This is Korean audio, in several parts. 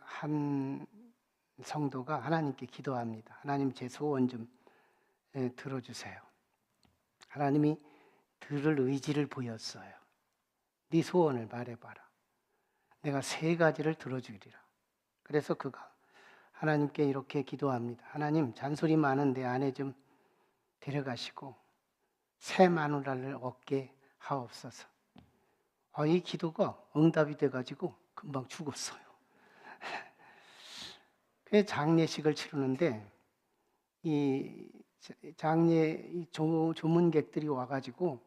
한 성도가 하나님께 기도합니다. 하나님, 제 소원 좀 들어주세요. 하나님이 들을 의지를 보였어요. 네 소원을 말해봐라. 내가 3가지를 들어주리라. 그래서 그가 하나님께 이렇게 기도합니다. 하나님, 잔소리 많은 내 아내 좀 데려가시고 새 마누라를 얻게 하옵소서. 이 기도가 응답이 돼가지고 금방 죽었어요. 장례식을 치르는데 이 장례 조문객들이 와가지고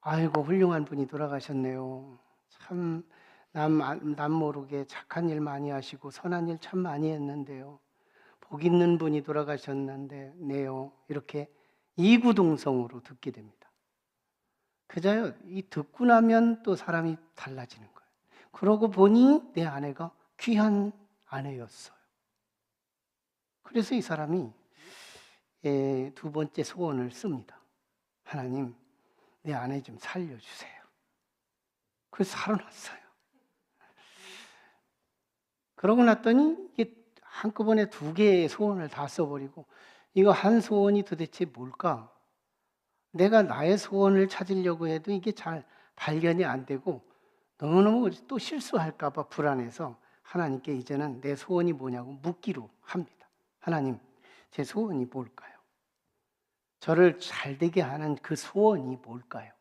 아이고 훌륭한 분이 돌아가셨네요. 참 남 모르게 착한 일 많이 하시고 선한 일 참 많이 했는데요. 복 있는 분이 돌아가셨는데요. 이렇게 이구동성으로 듣게 됩니다. 그자요, 이 듣고 나면 또 사람이 달라지는 거예요. 그러고 보니 내 아내가 귀한 아내였어요. 그래서 이 사람이 2번째 소원을 씁니다. 하나님, 내 아내 좀 살려주세요. 그래서 살아났어요. 그러고 났더니 이게 한꺼번에 2개의 소원을 다 써버리고, 이거 한 소원이 도대체 뭘까? 내가 나의 소원을 찾으려고 해도 이게 잘 발견이 안 되고 너무너무 또 실수할까 봐 불안해서 하나님께 이제는 내 소원이 뭐냐고 묻기로 합니다. 하나님, 제 소원이 뭘까요? 저를 잘되게 하는 그 소원이 뭘까요?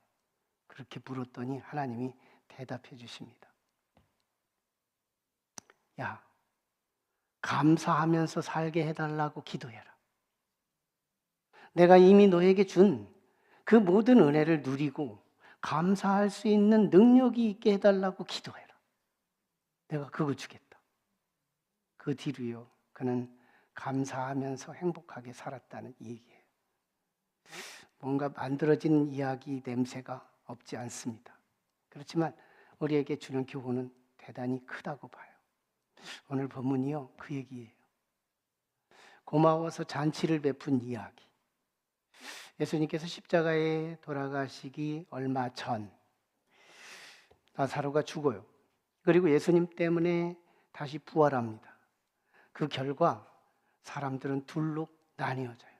그렇게 물었더니 하나님이 대답해 주십니다. 야, 감사하면서 살게 해달라고 기도해라. 내가 이미 너에게 준 그 모든 은혜를 누리고 감사할 수 있는 능력이 있게 해달라고 기도해라. 내가 그거 주겠다. 그 뒤로요, 그는 감사하면서 행복하게 살았다는 얘기예요. 뭔가 만들어진 이야기 냄새가 없지 않습니다. 그렇지만 우리에게 주는 교훈은 대단히 크다고 봐요. 오늘 본문이요, 그 얘기예요. 고마워서 잔치를 베푼 이야기. 예수님께서 십자가에 돌아가시기 얼마 전 나사로가 죽어요. 그리고 예수님 때문에 다시 부활합니다. 그 결과 사람들은 둘로 나뉘어져요.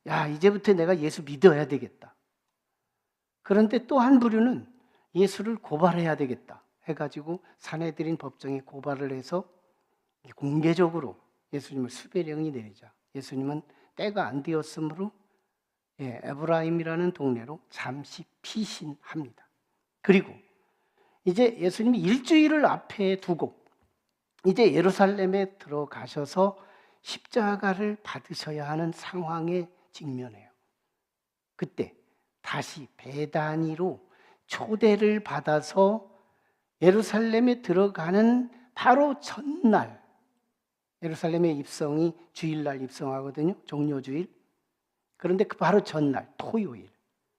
야, 이제부터 내가 예수 믿어야 되겠다. 그런데 또 한 부류는 예수를 고발해야 되겠다 해가지고 산헤드린 법정에 고발을 해서 공개적으로 예수님을 수배령이 내리자 예수님은 때가 안 되었으므로 에브라임이라는 동네로 잠시 피신합니다. 그리고 이제 예수님이 일주일을 앞에 두고 이제 예루살렘에 들어가셔서 십자가를 받으셔야 하는 상황에 직면해요. 그때 다시 베다니로 초대를 받아서 예루살렘에 들어가는 바로 전날, 예루살렘의 입성이 주일날 입성하거든요. 종료주일. 그런데 그 바로 전날, 토요일.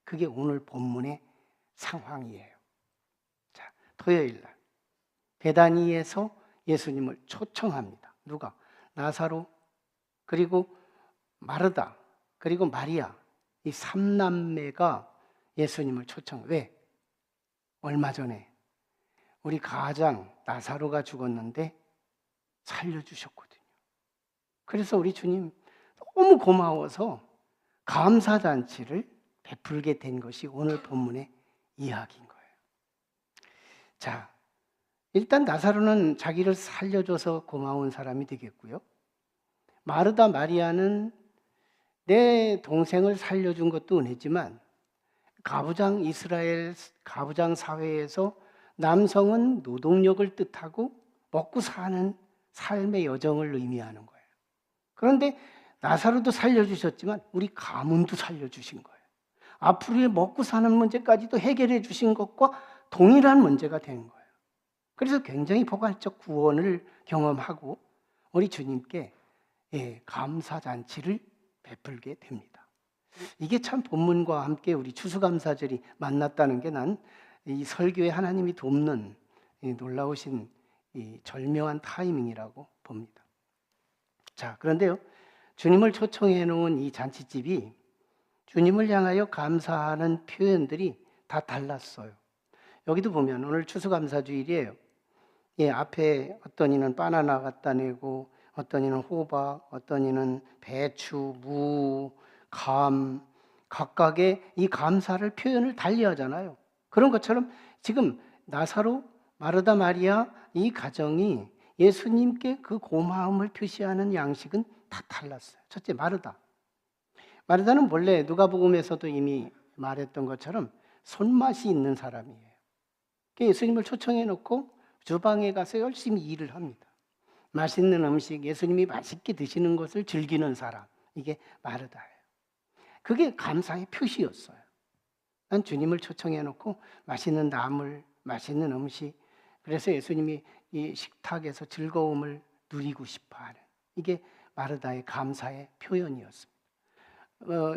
그게 오늘 본문의 상황이에요. 자, 토요일날 베다니에서 예수님을 초청합니다. 누가? 나사로, 그리고 마르다, 그리고 마리아. 이 3남매가 예수님을 초청. 왜? 얼마 전에 우리 가장 나사로가 죽었는데 살려주셨거든요. 그래서 우리 주님 너무 고마워서 감사잔치를 베풀게 된 것이 오늘 본문의 이야기인 거예요. 자, 일단 나사로는 자기를 살려줘서 고마운 사람이 되겠고요. 마르다 마리아는 내 동생을 살려준 것도 은혜지만 이스라엘 가부장 사회에서 남성은 노동력을 뜻하고 먹고 사는 삶의 여정을 의미하는 거예요. 그런데 나사로도 살려주셨지만 우리 가문도 살려주신 거예요. 앞으로의 먹고 사는 문제까지도 해결해 주신 것과 동일한 문제가 된 거예요. 그래서 굉장히 포괄적 구원을 경험하고 우리 주님께 감사잔치를 베풀게 됩니다. 이게 참 본문과 함께 우리 추수감사절이 만났다는 게 난 이 설교에 하나님이 돕는 놀라우신 이 절묘한 타이밍이라고 봅니다. 자, 그런데요, 주님을 초청해 놓은 이 잔치집이 주님을 향하여 감사하는 표현들이 다 달랐어요. 여기도 보면 오늘 추수감사주일이에요. 예, 앞에 어떤 이는 바나나 갖다 내고, 어떤 이는 호박, 어떤 이는 배추, 무, 감, 각각의 이 감사를 표현을 달리하잖아요. 그런 것처럼 지금 나사로, 마르다, 마리아 이 가정이 예수님께 그 고마움을 표시하는 양식은 다 달랐어요. 첫째, 마르다. 마르다는 원래 누가복음에서도 이미 말했던 것처럼 손맛이 있는 사람이에요. 예수님을 초청해 놓고 주방에 가서 열심히 일을 합니다. 맛있는 음식, 예수님이 맛있게 드시는 것을 즐기는 사람, 이게 마르다예요. 그게 감사의 표시였어요. 난 주님을 초청해 놓고 맛있는 나물, 맛있는 음식, 그래서 예수님이 이 식탁에서 즐거움을 누리고 싶어하는, 이게 마르다의 감사의 표현이었습니다.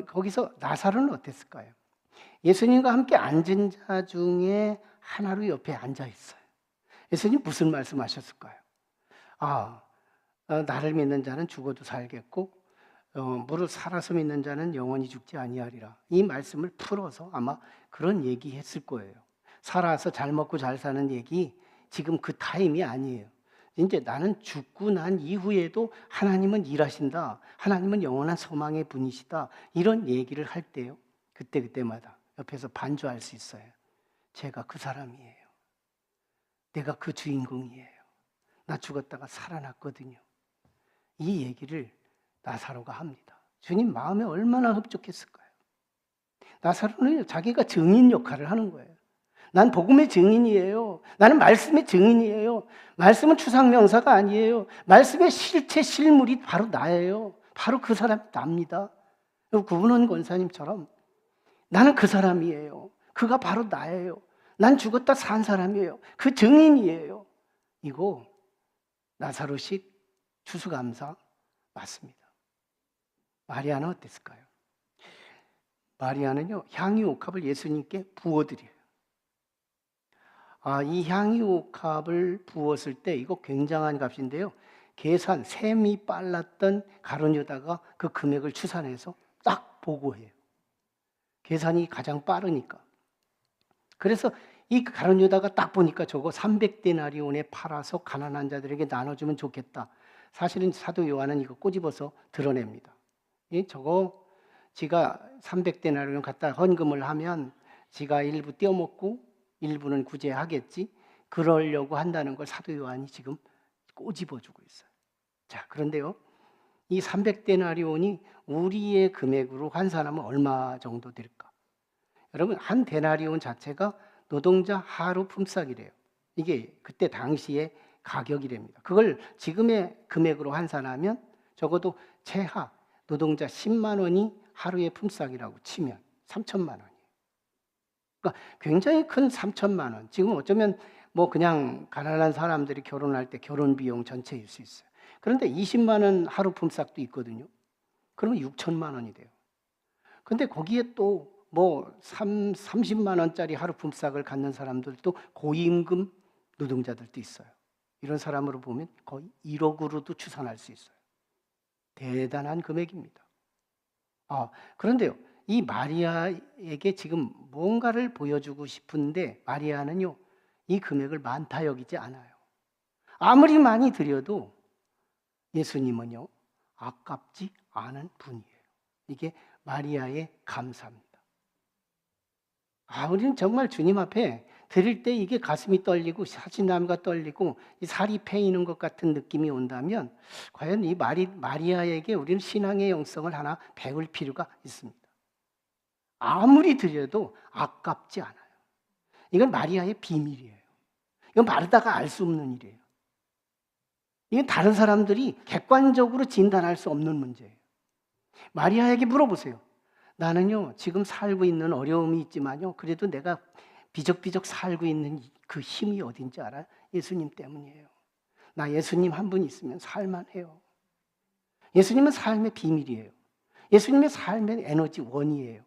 거기서 나사로는 어땠을까요? 예수님과 함께 앉은 자 중에 하나로 옆에 앉아 있어요. 예수님 무슨 말씀하셨을까요? 나를 믿는 자는 죽어도 살겠고 무릇 살아서 믿는 자는 영원히 죽지 아니하리라. 이 말씀을 풀어서 아마 그런 얘기했을 거예요. 살아서 잘 먹고 잘 사는 얘기 지금 그 타임이 아니에요. 이제 나는 죽고 난 이후에도 하나님은 일하신다. 하나님은 영원한 소망의 분이시다. 이런 얘기를 할 때요. 그때마다 옆에서 반주할 수 있어요. 제가 그 사람이에요. 내가 그 주인공이에요. 나 죽었다가 살아났거든요. 이 얘기를 나사로가 합니다. 주님 마음에 얼마나 흡족했을까요? 나사로는 자기가 증인 역할을 하는 거예요. 난 복음의 증인이에요. 나는 말씀의 증인이에요. 말씀은 추상명사가 아니에요. 말씀의 실체, 실물이 바로 나예요. 바로 그 사람이 납니다. 구분원 권사님처럼 나는 그 사람이에요. 그가 바로 나예요. 난 죽었다 산 사람이에요. 그 증인이에요. 이거 나사로식 추수감사 맞습니다. 마리아는 어땠을까요? 마리아는요, 향유옥합을 예수님께 부어드려요. 이 향유옥합을 부었을 때 이거 굉장한 값인데요. 셈이 빨랐던 가룟유다가 그 금액을 추산해서 딱 보고해요. 계산이 가장 빠르니까. 그래서 이 가룟유다가 딱 보니까 저거 300데나리온에 팔아서 가난한 자들에게 나눠주면 좋겠다. 사실은 사도 요한은 이거 꼬집어서 드러냅니다. 저거 지가 300데나리온 갖다 헌금을 하면 지가 일부 떼어먹고 일부는 구제하겠지. 그러려고 한다는 걸 사도 요한이 지금 꼬집어주고 있어요. 자, 그런데요. 이 300데나리온이 우리의 금액으로 환산하면 얼마 정도 될까? 여러분, 한 데나리온 자체가 노동자 하루 품삯이래요. 이게 그때 당시의 가격이랍니다. 그걸 지금의 금액으로 환산하면 적어도 최하 노동자 10만 원이 하루의 품삯이라고 치면 3천만 원이에요. 그러니까 굉장히 큰 3천만 원. 지금 어쩌면 뭐 그냥 가난한 사람들이 결혼할 때 결혼 비용 전체일 수 있어요. 그런데 20만 원 하루 품삯도 있거든요. 그러면 6천만 원이 돼요. 근데 거기에 또 뭐 30만 원짜리 하루 품삯을 갖는 사람들도 고임금 노동자들도 있어요. 이런 사람으로 보면 거의 1억으로도 추산할 수 있어요. 대단한 금액입니다. 그런데요. 이 마리아에게 지금 뭔가를 보여주고 싶은데 마리아는요. 이 금액을 많다 여기지 않아요. 아무리 많이 드려도 예수님은요. 아깝지 않은 분이에요. 이게 마리아의 감사입니다. 우리는 정말 주님 앞에 드릴 때 이게 가슴이 떨리고 사진남과 떨리고 이 살이 패이는 것 같은 느낌이 온다면 과연 이 마리아에게 우리는 신앙의 영성을 하나 배울 필요가 있습니다. 아무리 드려도 아깝지 않아요. 이건 마리아의 비밀이에요. 이건 마르다가 알 수 없는 일이에요. 이건 다른 사람들이 객관적으로 진단할 수 없는 문제예요. 마리아에게 물어보세요. 나는요, 지금 살고 있는 어려움이 있지만요, 그래도 내가 비적비적 살고 있는 그 힘이 어딘지 알아요? 예수님 때문이에요. 나 예수님 한 분 있으면 살만해요. 예수님은 삶의 비밀이에요. 예수님의 삶의 에너지 원이에요.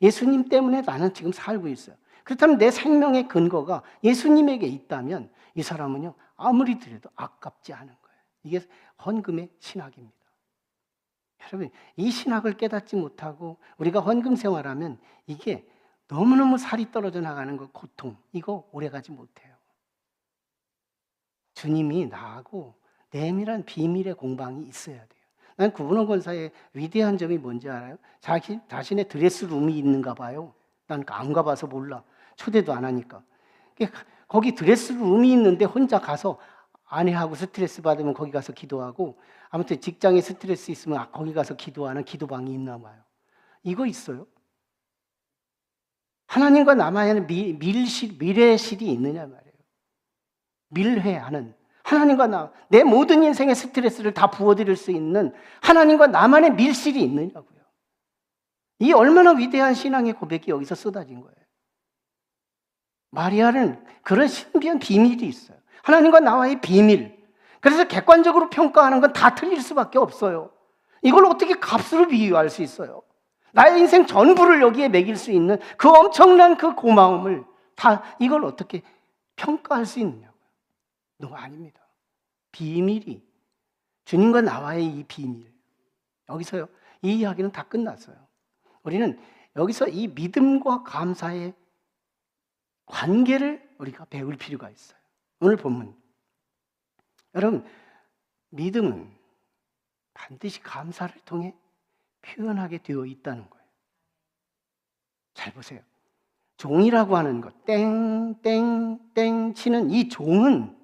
예수님 때문에 나는 지금 살고 있어요. 그렇다면 내 생명의 근거가 예수님에게 있다면 이 사람은요, 아무리 드려도 아깝지 않은 거예요. 이게 헌금의 신학입니다. 여러분, 이 신학을 깨닫지 못하고 우리가 헌금 생활하면 이게 너무너무 살이 떨어져 나가는 거 고통, 이거 오래가지 못해요. 주님이 나하고 내밀한 비밀의 공방이 있어야 돼요. 난 구분원 권사의 위대한 점이 뭔지 알아요? 자신의 드레스룸이 있는가 봐요. 난 안 가봐서 몰라. 초대도 안 하니까. 거기 드레스룸이 있는데 혼자 가서 아내하고 스트레스 받으면 거기 가서 기도하고, 아무튼 직장에 스트레스 있으면 거기 가서 기도하는 기도방이 있나 봐요. 이거 있어요? 하나님과 남아야는 미래실이 있느냐 말이에요. 밀회하는 하나님과 내 모든 인생의 스트레스를 다 부어드릴 수 있는 하나님과 나만의 밀실이 있느냐고요. 이 얼마나 위대한 신앙의 고백이 여기서 쏟아진 거예요. 마리아는 그런 신비한 비밀이 있어요. 하나님과 나와의 비밀. 그래서 객관적으로 평가하는 건 다 틀릴 수밖에 없어요. 이걸 어떻게 값으로 비유할 수 있어요? 나의 인생 전부를 여기에 매길 수 있는 그 엄청난 그 고마움을 다 이걸 어떻게 평가할 수 있느냐고요. 너무 아닙니다. 비밀이 주님과 나와의 이 비밀. 여기서요. 이 이야기는 다 끝났어요. 우리는 여기서 이 믿음과 감사의 관계를 우리가 배울 필요가 있어요. 오늘 본문. 여러분, 믿음은 반드시 감사를 통해 표현하게 되어 있다는 거예요. 잘 보세요. 종이라고 하는 것, 땡땡땡 치는 이 종은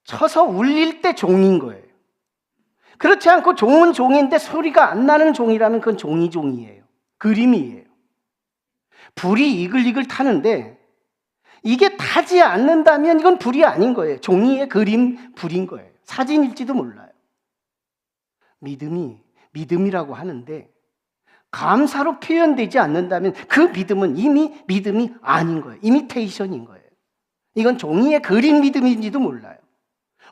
쳐서 울릴 때 종인 거예요. 그렇지 않고 종은 종인데 소리가 안 나는 종이라면 그건 종이에요. 그림이에요. 불이 이글이글 타는데 이게 타지 않는다면 이건 불이 아닌 거예요. 종이의 그림 불인 거예요. 사진일지도 몰라요. 믿음이라고 하는데 감사로 표현되지 않는다면 그 믿음은 이미 믿음이 아닌 거예요. 이미테이션인 거예요. 이건 종이의 그림 믿음인지도 몰라요.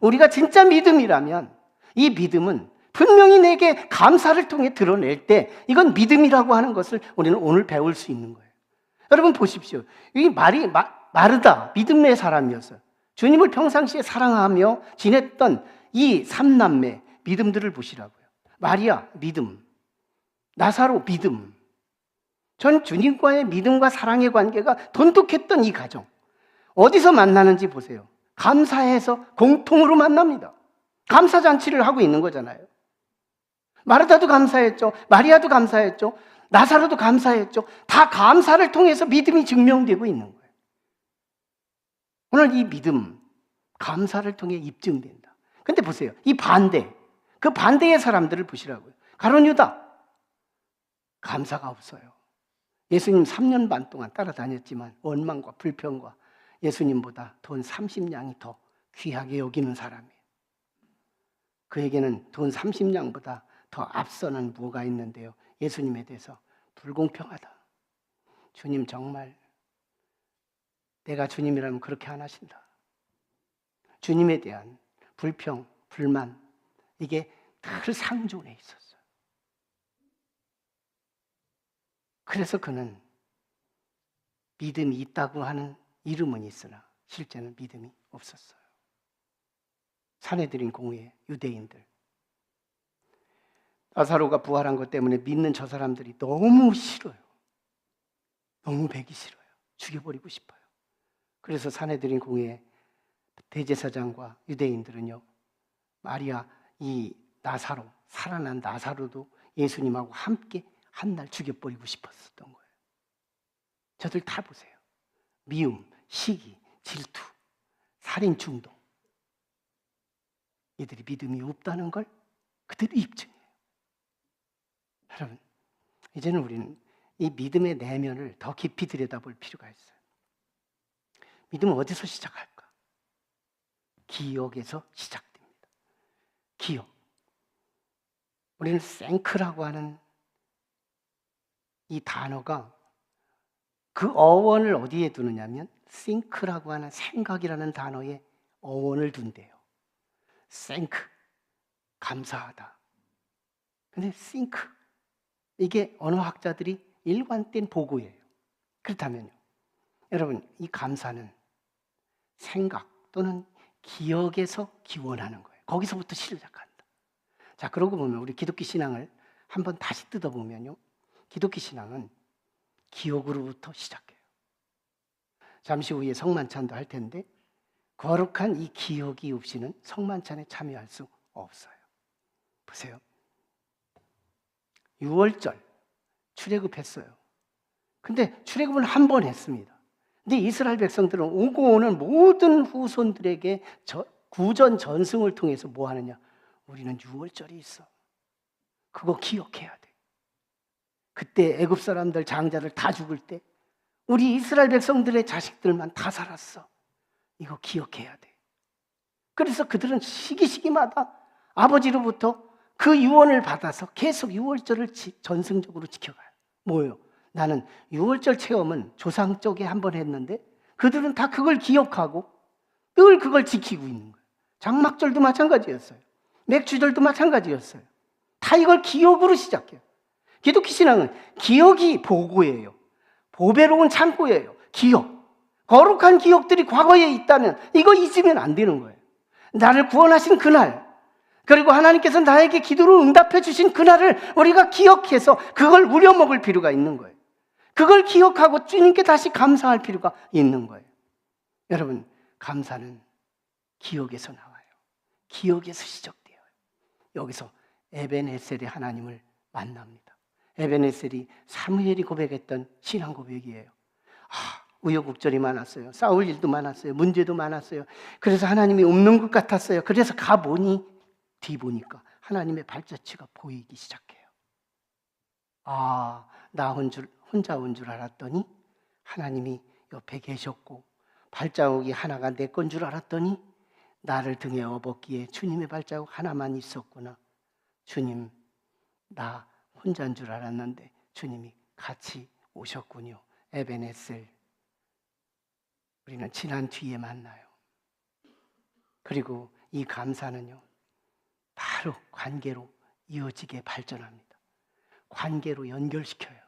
우리가 진짜 믿음이라면 이 믿음은 분명히 내게 감사를 통해 드러낼 때 이건 믿음이라고 하는 것을 우리는 오늘 배울 수 있는 거예요. 여러분 보십시오. 이 말이 마르다 믿음의 사람이었어요. 주님을 평상시에 사랑하며 지냈던 이 삼남매 믿음들을 보시라고요. 마리아 믿음, 나사로 믿음. 전 주님과의 믿음과 사랑의 관계가 돈독했던 이 가정. 어디서 만나는지 보세요. 감사해서 공통으로 만납니다. 감사잔치를 하고 있는 거잖아요. 마르다도 감사했죠. 마리아도 감사했죠. 나사로도 감사했죠. 다 감사를 통해서 믿음이 증명되고 있는 거예요. 오늘 이 믿음, 감사를 통해 입증된다. 근데 보세요. 이 반대, 그 반대의 사람들을 보시라고요. 가룟 유다, 감사가 없어요. 예수님 3년 반 동안 따라다녔지만 원망과 불평과 예수님보다 돈 30냥이 더 귀하게 여기는 사람이에요. 그에게는 돈 30냥보다 더 앞서는 뭐가 있는데요. 예수님에 대해서 불공평하다. 주님 정말 내가 주님이라면 그렇게 안 하신다. 주님에 대한 불평, 불만 이게 늘 상존해 있었어요. 그래서 그는 믿음이 있다고 하는 이름은 있으나 실제는 믿음이 없었어요. 산헤드린 공회 유대인들. 나사로가 부활한 것 때문에 믿는 저 사람들이 너무 싫어요. 너무 배기 싫어요. 죽여버리고 싶어요. 그래서 산헤드린 공회 대제사장과 유대인들은요, 마리아 이 나사로, 살아난 나사로도 예수님하고 함께 한 날 죽여버리고 싶었던 거예요. 저들 다 보세요. 미움, 시기, 질투, 살인 중독. 이들이 믿음이 없다는 걸 그대로 입증해요. 여러분, 이제는 우리는 이 믿음의 내면을 더 깊이 들여다볼 필요가 있어요. 믿음은 어디서 시작할까? 기억에서 시작됩니다. 기억. 우리는 생크라고 하는 이 단어가 그 어원을 어디에 두느냐면 think라고 하는 생각이라는 단어에 어원을 둔대요. thank, 감사하다. 근데 think, 이게 언어학자들이 일관된 보고예요. 그렇다면요, 여러분, 이 감사는 생각 또는 기억에서 기원하는 거예요. 거기서부터 시작한다. 자, 그러고 보면 우리 기독교 신앙을 한번 다시 뜯어보면요, 기독교 신앙은 기억으로부터 시작해요. 잠시 후에 성만찬도 할 텐데 거룩한 이 기억이 없이는 성만찬에 참여할 수 없어요. 보세요. 6월절 출애굽했어요. 근데 출애굽은 한 번 했습니다. 근데 이스라엘 백성들은 오고 오는 모든 후손들에게 구전 전승을 통해서 뭐 하느냐? 우리는 6월절이 있어. 그거 기억해야 돼. 그때 애굽 사람들 장자들 다 죽을 때 우리 이스라엘 백성들의 자식들만 다 살았어. 이거 기억해야 돼. 그래서 그들은 시기마다 아버지로부터 그 유언을 받아서 계속 6월절을 전승적으로 지켜가요. 뭐예요? 나는 6월절 체험은 조상 쪽에 한 번 했는데 그들은 다 그걸 기억하고 늘 그걸 지키고 있는 거예요. 장막절도 마찬가지였어요. 맥주절도 마찬가지였어요. 다 이걸 기억으로 시작해요. 기독교 신앙은 기억이 보고예요. 보배로운 창고예요. 기억. 거룩한 기억들이 과거에 있다면 이거 잊으면 안 되는 거예요. 나를 구원하신 그날, 그리고 하나님께서 나에게 기도로 응답해 주신 그날을 우리가 기억해서 그걸 우려먹을 필요가 있는 거예요. 그걸 기억하고 주님께 다시 감사할 필요가 있는 거예요. 여러분, 감사는 기억에서 나와요. 기억에서 시작돼요. 여기서 에벤에셀이 하나님을 만납니다. 에벤에셀이 사무엘이 고백했던 신앙 고백이에요. 우여곡절이 많았어요. 싸울 일도 많았어요. 문제도 많았어요. 그래서 하나님이 없는 것 같았어요. 그래서 가보니 뒤 보니까 하나님의 발자취가 보이기 시작해요. 나 혼자 온 줄 알았더니 하나님이 옆에 계셨고, 발자국이 하나가 내 건 줄 알았더니 나를 등에 업었기에 주님의 발자국 하나만 있었구나. 주님, 나 혼자인 줄 알았는데 주님이 같이 오셨군요. 에벤에셀. 우리는 지난 뒤에 만나요. 그리고 이 감사는요, 바로 관계로 이어지게 발전합니다. 관계로 연결시켜요.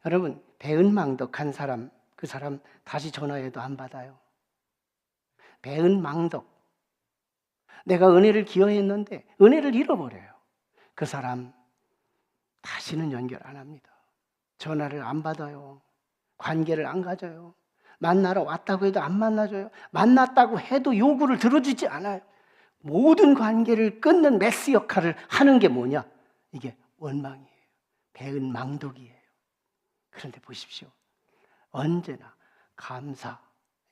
여러분, 배은망덕한 사람, 그 사람 다시 전화해도 안 받아요. 배은망덕. 내가 은혜를 기여했는데 은혜를 잃어버려요. 그 사람 다시는 연결 안 합니다. 전화를 안 받아요. 관계를 안 가져요. 만나러 왔다고 해도 안 만나줘요. 만났다고 해도 요구를 들어주지 않아요. 모든 관계를 끊는 메스 역할을 하는 게 뭐냐? 이게 원망이에요. 배은망덕이에요. 그런데 보십시오. 언제나 감사,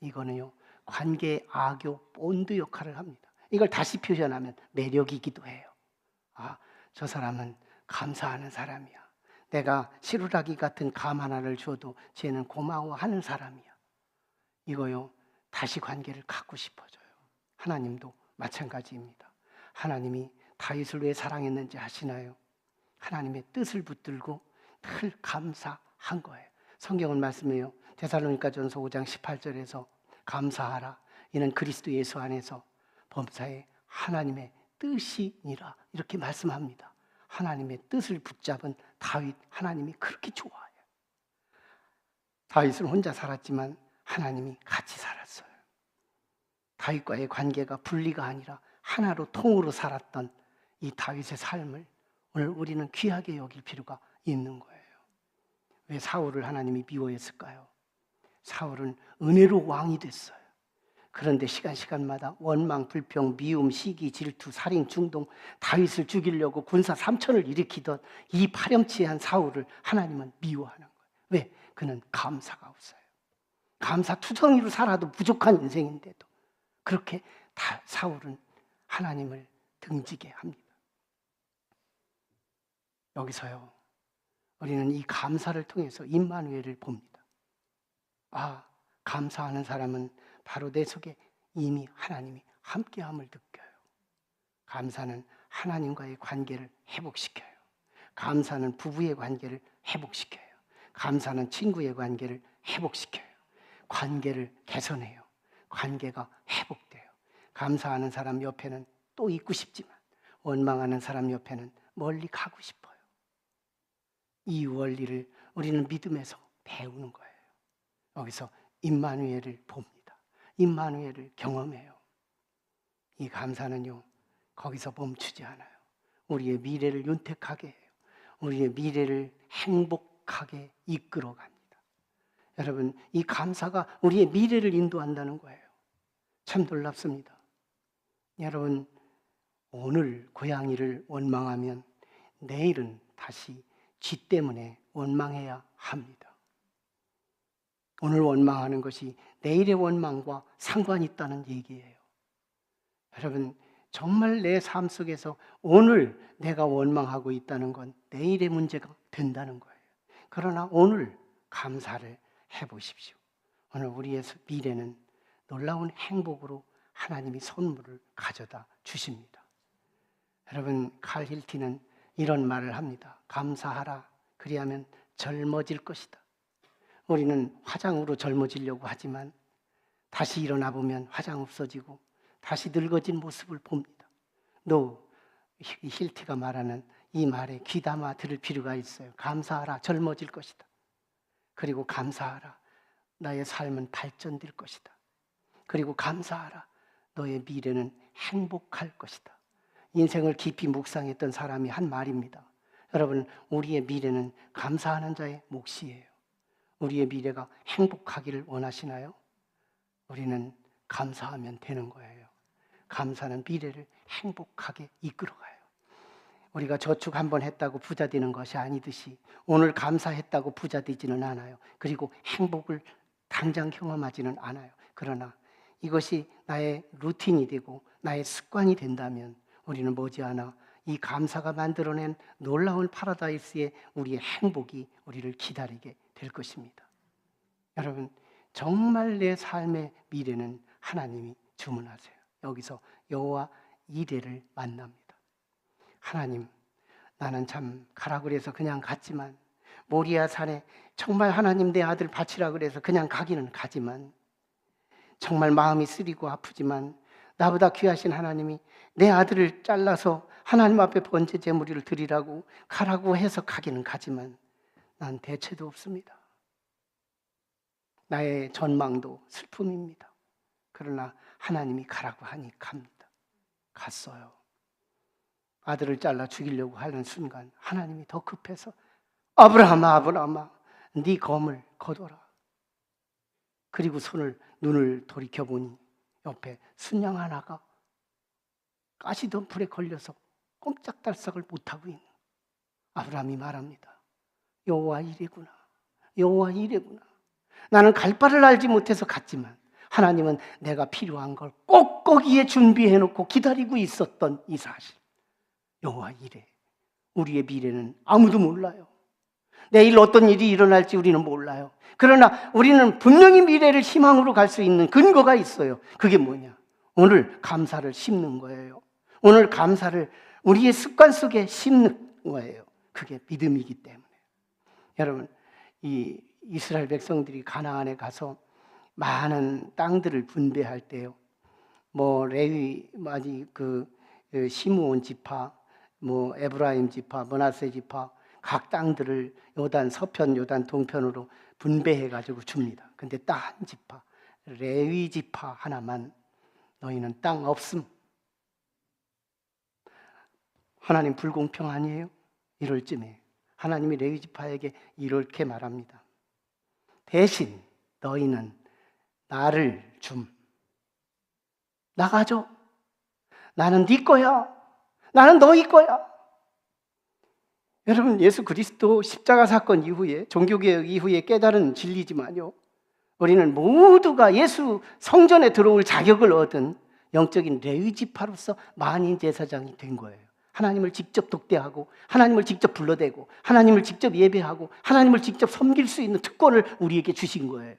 이거는요, 관계의 악교, 본드 역할을 합니다. 이걸 다시 표현하면 매력이기도 해요. 저 사람은 감사하는 사람이야. 내가 시루라기 같은 감 하나를 줘도 쟤는 고마워하는 사람이야. 이거요, 다시 관계를 갖고 싶어져요. 하나님도 마찬가지입니다. 하나님이 다윗을 왜 사랑했는지 아시나요? 하나님의 뜻을 붙들고 늘 감사한 거예요. 성경은 말씀해요. 데살로니가전서 5장 18절에서 감사하라. 이는 그리스도 예수 안에서 범사에 하나님의 뜻이니라. 이렇게 말씀합니다. 하나님의 뜻을 붙잡은 다윗, 하나님이 그렇게 좋아해요. 다윗은 혼자 살았지만 하나님이 같이 살았어요. 다윗과의 관계가 분리가 아니라 하나로 통으로 살았던 이 다윗의 삶을 오늘 우리는 귀하게 여길 필요가 있는 거예요. 왜 사울을 하나님이 미워했을까요? 사울은 은혜로 왕이 됐어요. 그런데 시간마다 원망, 불평, 미움, 시기, 질투, 살인, 중동, 다윗을 죽이려고 군사 3천을 일으키던 이 파렴치한 사울을 하나님은 미워하는 거예요. 왜? 그는 감사가 없어요. 감사투성이로 살아도 부족한 인생인데도 그렇게 사울은 하나님을 등지게 합니다. 여기서요, 우리는 이 감사를 통해서 임마누엘을 봅니다. 감사하는 사람은 바로 내 속에 이미 하나님이 함께함을 느껴요. 감사는 하나님과의 관계를 회복시켜요. 감사는 부부의 관계를 회복시켜요. 감사는 친구의 관계를 회복시켜요. 관계를 개선해요. 관계가 회복돼요. 감사하는 사람 옆에는 또 있고 싶지만 원망하는 사람 옆에는 멀리 가고 싶어요. 이 원리를 우리는 믿음에서 배우는 거예요. 여기서 임마누엘을 봅니다. 임마누엘을 경험해요. 이 감사는요, 거기서 멈추지 않아요. 우리의 미래를 윤택하게 해요. 우리의 미래를 행복하게 이끌어 갑니다. 여러분, 이 감사가 우리의 미래를 인도한다는 거예요. 참 놀랍습니다. 여러분, 오늘 고양이를 원망하면 내일은 다시 쥐 때문에 원망해야 합니다. 오늘 원망하는 것이 내일의 원망과 상관이 있다는 얘기예요. 여러분, 정말 내 삶 속에서 오늘 내가 원망하고 있다는 건 내일의 문제가 된다는 거예요. 그러나 오늘 감사를 해보십시오. 오늘 우리의 미래는 놀라운 행복으로 하나님이 선물을 가져다 주십니다. 여러분, 칼 힐티는 이런 말을 합니다. 감사하라. 그리하면 젊어질 것이다. 우리는 화장으로 젊어지려고 하지만 다시 일어나 보면 화장 없어지고 다시 늙어진 모습을 봅니다. 힐티가 말하는 이 말에 귀담아 들을 필요가 있어요. 감사하라. 젊어질 것이다. 그리고 감사하라. 나의 삶은 발전될 것이다. 그리고 감사하라. 너의 미래는 행복할 것이다. 인생을 깊이 묵상했던 사람이 한 말입니다. 여러분, 우리의 미래는 감사하는 자의 몫이에요. 우리의 미래가 행복하기를 원하시나요? 우리는 감사하면 되는 거예요. 감사는 미래를 행복하게 이끌어가요. 우리가 저축 한번 했다고 부자 되는 것이 아니듯이 오늘 감사했다고 부자 되지는 않아요. 그리고 행복을 당장 경험하지는 않아요. 그러나 이것이 나의 루틴이 되고 나의 습관이 된다면 우리는 머지않아 이 감사가 만들어낸 놀라운 파라다이스의 우리의 행복이 우리를 기다리게 될 것입니다. 여러분, 정말 내 삶의 미래는 하나님이 주문하세요. 여기서 여호와 이레를 만납니다. 하나님, 나는 참 가라 그래서 그냥 갔지만, 모리아 산에 정말 하나님 내 아들 바치라 그래서 그냥 가기는 가지만, 정말 마음이 쓰리고 아프지만 나보다 귀하신 하나님이 내 아들을 잘라서 하나님 앞에 번제 제물을 드리라고 가라고 해서 가기는 가지만 난 대체도 없습니다. 나의 전망도 슬픔입니다. 그러나 하나님이 가라고 하니 갑니다. 갔어요. 아들을 잘라 죽이려고 하는 순간 하나님이 더 급해서 아브라함아, 아브라함아, 네 검을 거둬라. 그리고 눈을 돌이켜보니 옆에 순양 하나가 가시던 불에 걸려서 꼼짝달싹을 못하고 있는. 아브라함이 말합니다. 여호와 이레구나. 여호와 이레구나. 나는 갈 바를 알지 못해서 갔지만 하나님은 내가 필요한 걸 꼭 거기에 준비해놓고 기다리고 있었던 이 사실. 여호와 이레. 우리의 미래는 아무도 몰라요. 내일 어떤 일이 일어날지 우리는 몰라요. 그러나 우리는 분명히 미래를 희망으로 갈 수 있는 근거가 있어요. 그게 뭐냐? 오늘 감사를 심는 거예요. 오늘 감사를 우리의 습관 속에 심는 거예요. 그게 믿음이기 때문에. 여러분, 이 이스라엘 백성들이 가나안에 가서 많은 땅들을 분배할 때요. 레위, 시므온 지파, 에브라임 지파, 므낫세 지파 각 땅들을 요단 서편, 요단 동편으로 분배해가지고 줍니다. 근데 딱 한 지파, 레위 지파 하나만 너희는 땅 없음. 하나님 불공평 아니에요? 이럴 쯤에 하나님이 레위 지파에게 이렇게 말합니다. 대신 너희는 나를 나가줘. 나는 네 거야. 나는 너희 거야. 여러분, 예수 그리스도 십자가 사건 이후에, 종교개혁 이후에 깨달은 진리지만요, 우리는 모두가 예수 성전에 들어올 자격을 얻은 영적인 레위 지파로서 만인 제사장이 된 거예요. 하나님을 직접 독대하고 하나님을 직접 불러대고 하나님을 직접 예배하고 하나님을 직접 섬길 수 있는 특권을 우리에게 주신 거예요.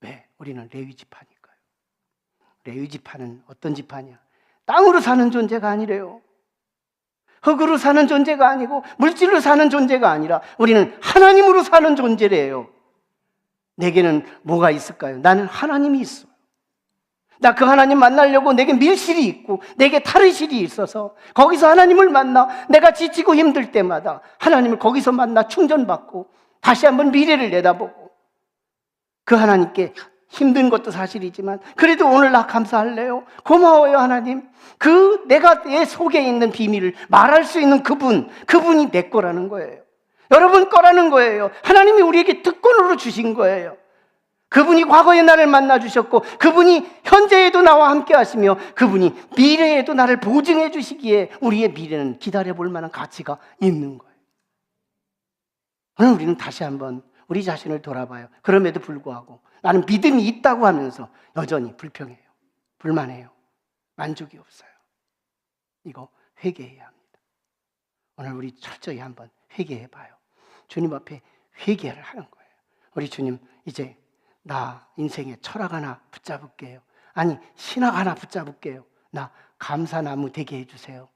왜? 우리는 레위 지파니까요. 레위 지파는 어떤 지파냐? 땅으로 사는 존재가 아니래요. 흙으로 사는 존재가 아니고 물질로 사는 존재가 아니라 우리는 하나님으로 사는 존재래요. 내게는 뭐가 있을까요? 나는 하나님이 있어. 나 그 하나님 만나려고 내게 밀실이 있고 내게 탈의실이 있어서 거기서 하나님을 만나 내가 지치고 힘들 때마다 하나님을 거기서 만나 충전받고 다시 한번 미래를 내다보고 그 하나님께 힘든 것도 사실이지만 그래도 오늘 나 감사할래요. 고마워요 하나님. 내가 내 속에 있는 비밀을 말할 수 있는 그분이 내 거라는 거예요. 여러분 거라는 거예요. 하나님이 우리에게 특권으로 주신 거예요. 그분이 과거의 나를 만나 주셨고 그분이 현재에도 나와 함께 하시며 그분이 미래에도 나를 보증해 주시기에 우리의 미래는 기다려 볼 만한 가치가 있는 거예요. 오늘 우리는 다시 한번 우리 자신을 돌아봐요. 그럼에도 불구하고 나는 믿음이 있다고 하면서 여전히 불평해요. 불만해요. 만족이 없어요. 이거 회개해야 합니다. 오늘 우리 철저히 한번 회개해 봐요. 주님 앞에 회개를 하는 거예요. 우리 주님, 이제 나 인생의 철학 하나 붙잡을게요. 아니, 신학 하나 붙잡을게요. 나 감사나무 되게 해주세요.